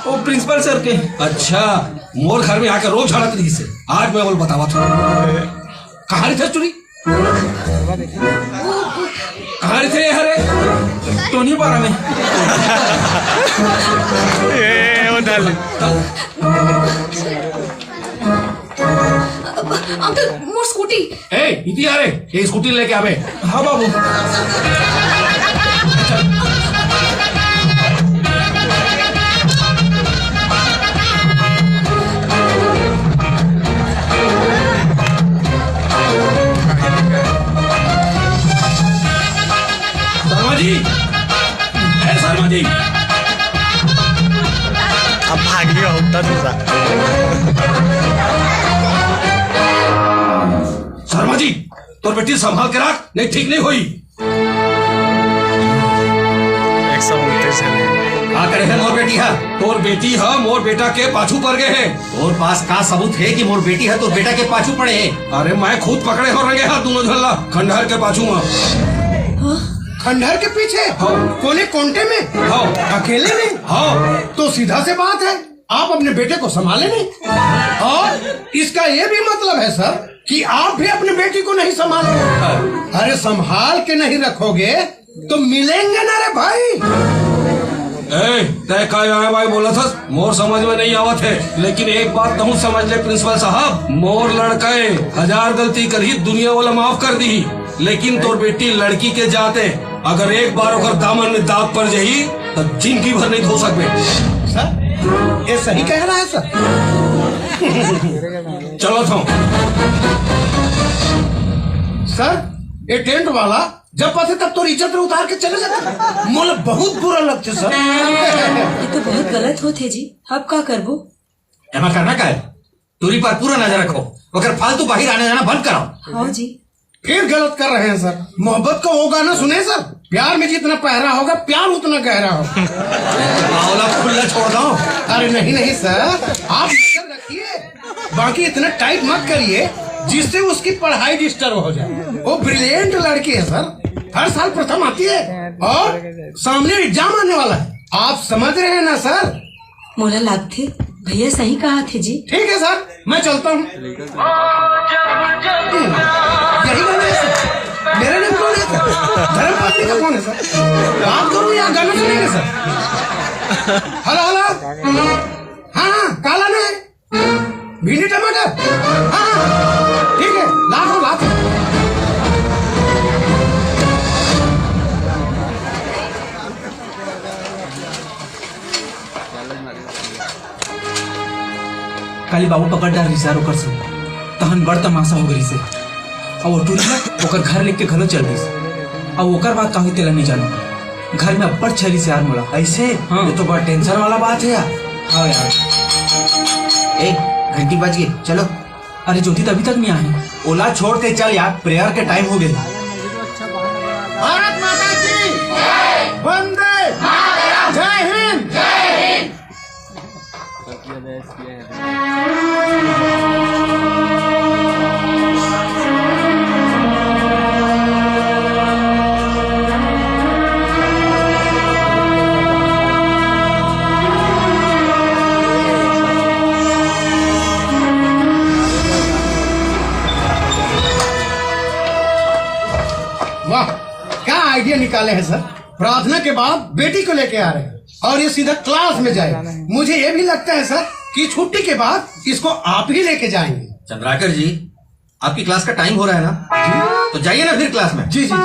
वो principal sir के। अच्छा, मोर घर में आकर रोज झाड़त रही से। आज मैं बोल बतावा था कहाँ थे चुरी, कहाँ थे हरे टोनी पारा में। अंकल मोर स्कूटी। ए इति आ रे, ये स्कूटी लेके आवे। हाँ बाबू। शर्मा जी, ए शर्मा जी, अब भाग गया होता दूसरा। शर्मा जी तोर बेटी संभाल के रख, नहीं ठीक नहीं हुई। 129 है। का करे है मोर बेटी है, तोर बेटी है मोर बेटा के पाछू पड़ गए है। और पास का सबूत है कि मोर बेटी है तो बेटा के पाछू पड़े है? अरे मैं खुद पकड़े हो रहे हैं दोनों झल्ला खंडहर के पाछू में। खंडहर के पीछे? हाँ। कोने कोंटे में? हाँ। अकेले में? हाँ। तो सीधा से बात है, आप अपने बेटे को संभाले नहीं। और इसका ये भी मतलब है सर कि आप भी अपनी बेटी को नहीं संभाले। अरे संभाल के नहीं रखोगे तो मिलेंगे ना रे भाई। तय का भाई बोला था मोर समझ में नहीं आवत है, लेकिन एक बात तुम समझ ले प्रिंसिपल साहब, मोर लड़के 1000 गलती कर ही दुनिया वाला माफ कर दी, लेकिन तोर बेटी लड़की के जाते अगर एक बार अगर दामन में दाग पड़ जाही तो जिंदगी भर नहीं धो सकते। सर ये सही कह रहा है सर। चलो तो सर ये टेंट वाला जब पते तब तो इज्जत उतार के चले जाते, मोल बहुत बुरा लगते सर। ये तो बहुत गलत होते जी, अब का करबो? एमा करना का है, दूरी पर पूरा नजर रखो, अगर फालतू बाहर आने जाना बंद कराओ। हाँ जी। फिर गलत कर रहे हैं सर। मोहब्बत का वो गाना सुने सर, प्यार में जितना पहरा होगा प्यार उतना गहरा होगा। खुला छोड़ दो। अरे नहीं नहीं सर, आप नजर रखिए, बाकी इतना टाइट मत करिए जिससे उसकी पढ़ाई डिस्टर्ब हो जाए। वो ब्रिलियंट लड़की है सर, हर साल प्रथम आती है और सामने एग्जाम आने वाला है, आप समझ रहे हैं ना सर? मोला लगते भैया सही कहा थे जी। ठीक है सर, मैं चलता हूँ। यही गाना है सर, मेरा नाम कौन है सर? धर्मपत्नी का कौन है सर? बात करूँ या गाना सुनेंगे सर? हेलो हेलो, हाँ काला ना है, भिंडी टमाटर, हाँ ठीक है, लाखों लाखों। काली बाबू पकड़ डाल रिसार ओकर से तहन बड़ तमाशा हो गई से और टूरिया ओकर घर लेके घलो चल गई और ओकर बात काहे तेला नहीं जानो घर में अब्बड़ छरी से यार मोला ऐसे हाँ। ये तो बड़ा टेंशन वाला बात है यार। हाँ यार। घंटी बज गई, चलो। अरे ज्योति तो अभी तक नहीं आए। ओला छोड़ के चल यार, प्रेयर के टाइम हो गए। भारत माता की वंदे, जय हिंद। वाह क्या आइडिया निकाले हैं सर। प्रार्थना के बाद बेटी को लेके आ रहे हैं और ये सीधा क्लास में जाए। मुझे ये भी लगता है सर कि छुट्टी के बाद इसको आप ही लेके जाएंगे। चंद्राकर जी, आपकी क्लास का टाइम हो रहा है ना, तो जाइए ना फिर क्लास में। जी जी जी।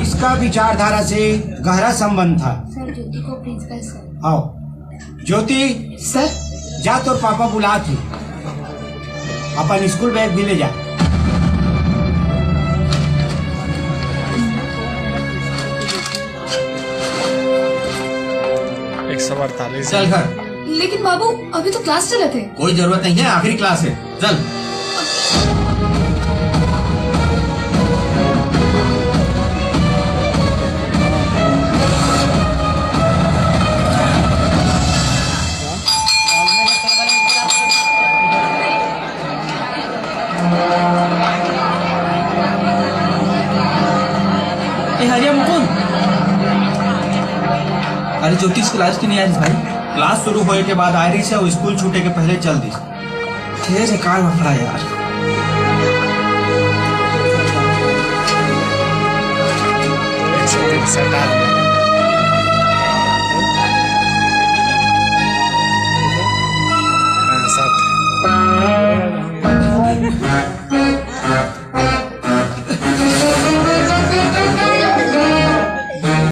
इसका विचारधारा से गहरा संबंध था। सर ज्योति को प्रिंसिपल सर। आओ ज्योति, सर जा तोर पापा बुला थी, अपन स्कूल बैग भी ले जा। 40 चल घर। लेकिन बाबू अभी तो क्लास चले थे। कोई जरूरत नहीं है, आखिरी क्लास है, चल। ए हरिया मुकुंद, अरे ज्योति स्कूल आज की नहीं आई भाई। क्लास शुरू होने के बाद आयरिश है, वो स्कूल छूटे के पहले चल दी। ठीक है, कार में पड़ा यार। 163 आदमी। हाँ, 60।